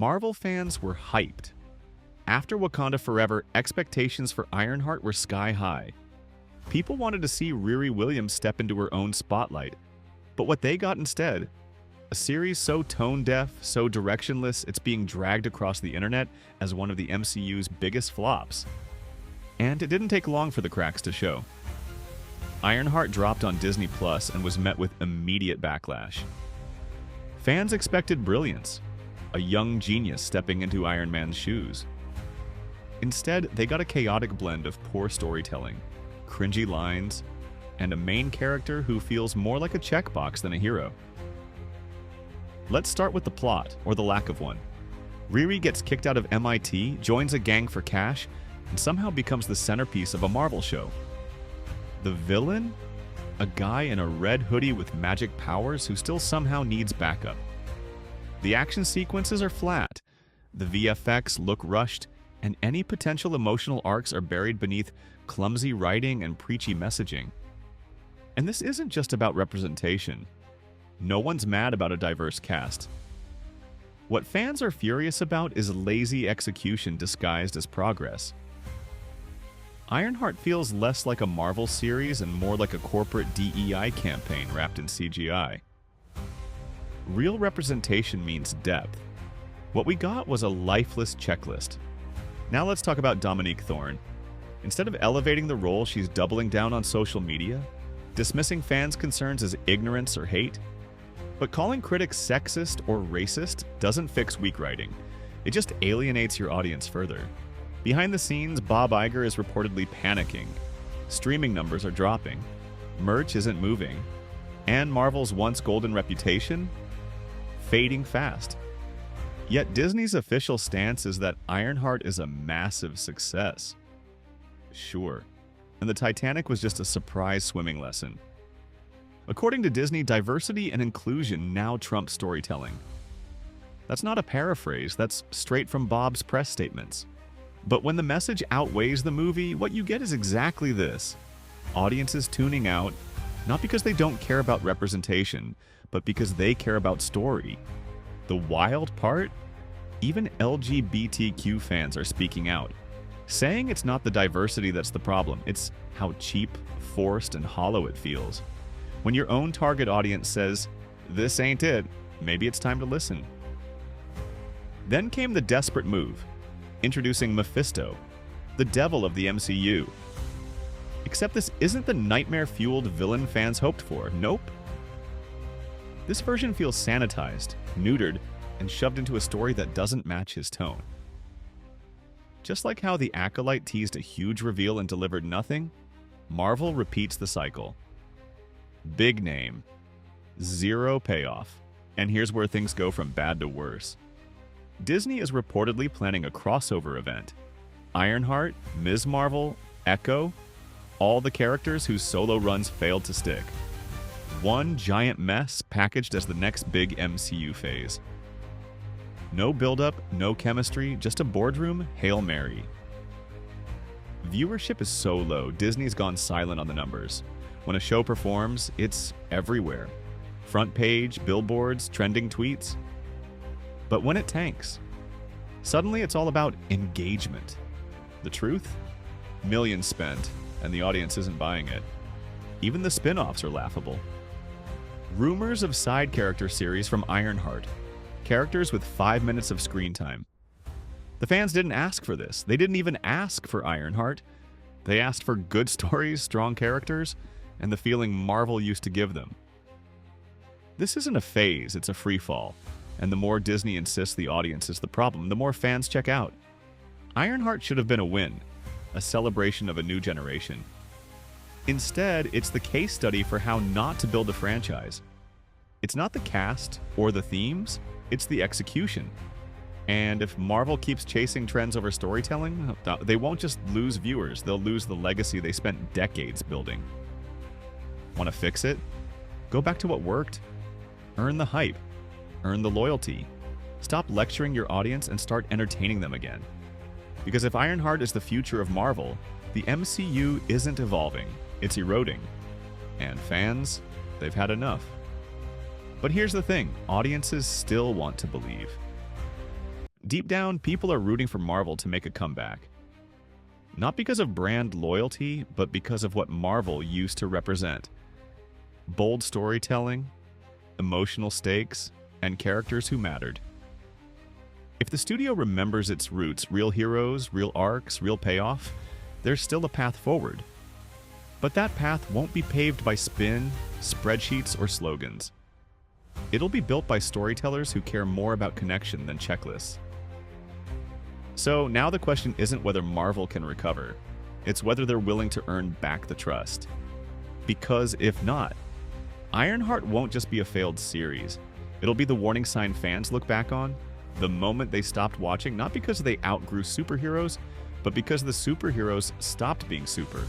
Marvel fans were hyped. After Wakanda Forever, expectations for Ironheart were sky high. People wanted to see Riri Williams step into her own spotlight, but what they got instead, a series so tone-deaf, so directionless, it's being dragged across the internet as one of the MCU's biggest flops. And it didn't take long for the cracks to show. Ironheart dropped on Disney Plus and was met with immediate backlash. Fans expected brilliance, a young genius stepping into Iron Man's shoes. Instead, they got a chaotic blend of poor storytelling, cringy lines, and a main character who feels more like a checkbox than a hero. Let's start with the plot, or the lack of one. Riri gets kicked out of MIT, joins a gang for cash, and somehow becomes the centerpiece of a Marvel show. The villain? A guy in a red hoodie with magic powers who still somehow needs backup. The action sequences are flat, the VFX look rushed, and any potential emotional arcs are buried beneath clumsy writing and preachy messaging. And this isn't just about representation. No one's mad about a diverse cast. What fans are furious about is lazy execution disguised as progress. Ironheart feels less like a Marvel series and more like a corporate DEI campaign wrapped in CGI. Real representation means depth. What we got was a lifeless checklist. Now let's talk about Dominique Thorne. Instead of elevating the role, she's doubling down on social media, dismissing fans' concerns as ignorance or hate. But calling critics sexist or racist doesn't fix weak writing. It just alienates your audience further. Behind the scenes, Bob Iger is reportedly panicking. Streaming numbers are dropping. Merch isn't moving. And Marvel's once golden reputation? Fading fast. Yet Disney's official stance is that Ironheart is a massive success. Sure. And the Titanic was just a surprise swimming lesson. According to Disney, diversity and inclusion now trump storytelling. That's not a paraphrase, that's straight from Bob's press statements. But when the message outweighs the movie, what you get is exactly this. Audiences tuning out, not because they don't care about representation, but because they care about story. The wild part? Even LGBTQ fans are speaking out, saying it's not the diversity that's the problem, it's how cheap, forced, and hollow it feels. When your own target audience says, "This ain't it," maybe it's time to listen. Then came the desperate move, introducing Mephisto, the devil of the MCU. Except this isn't the nightmare-fueled villain fans hoped for. Nope. This version feels sanitized, neutered, and shoved into a story that doesn't match his tone. Just like how the Acolyte teased a huge reveal and delivered nothing, Marvel repeats the cycle. Big name, zero payoff, and here's where things go from bad to worse. Disney is reportedly planning a crossover event. Ironheart, Ms. Marvel, Echo, all the characters whose solo runs failed to stick. One giant mess packaged as the next big MCU phase. No build-up, no chemistry, just a boardroom Hail Mary. Viewership is so low, Disney's gone silent on the numbers. When a show performs, it's everywhere. Front page, billboards, trending tweets. But when it tanks, suddenly it's all about engagement. The truth? Millions spent, and the audience isn't buying it. Even the spin-offs are laughable. Rumors of side character series from Ironheart. Characters with 5 minutes of screen time. The fans didn't ask for this. They didn't even ask for Ironheart. They asked for good stories, strong characters, and the feeling Marvel used to give them. This isn't a phase, it's a free fall. And the more Disney insists the audience is the problem, the more fans check out. Ironheart should have been a win, a celebration of a new generation. Instead, it's the case study for how not to build a franchise. It's not the cast or the themes, it's the execution. And if Marvel keeps chasing trends over storytelling, they won't just lose viewers, they'll lose the legacy they spent decades building. Want to fix it? Go back to what worked. Earn the hype. Earn the loyalty. Stop lecturing your audience and start entertaining them again. Because if Ironheart is the future of Marvel, the MCU isn't evolving, it's eroding. And fans, they've had enough. But here's the thing, audiences still want to believe. Deep down, people are rooting for Marvel to make a comeback. Not because of brand loyalty, but because of what Marvel used to represent. Bold storytelling, emotional stakes, and characters who mattered. If the studio remembers its roots, real heroes, real arcs, real payoff, there's still a path forward. But that path won't be paved by spin, spreadsheets, or slogans. It'll be built by storytellers who care more about connection than checklists. So now the question isn't whether Marvel can recover, it's whether they're willing to earn back the trust. Because if not, Ironheart won't just be a failed series. It'll be the warning sign fans look back on, the moment they stopped watching, not because they outgrew superheroes, but because the superheroes stopped being super.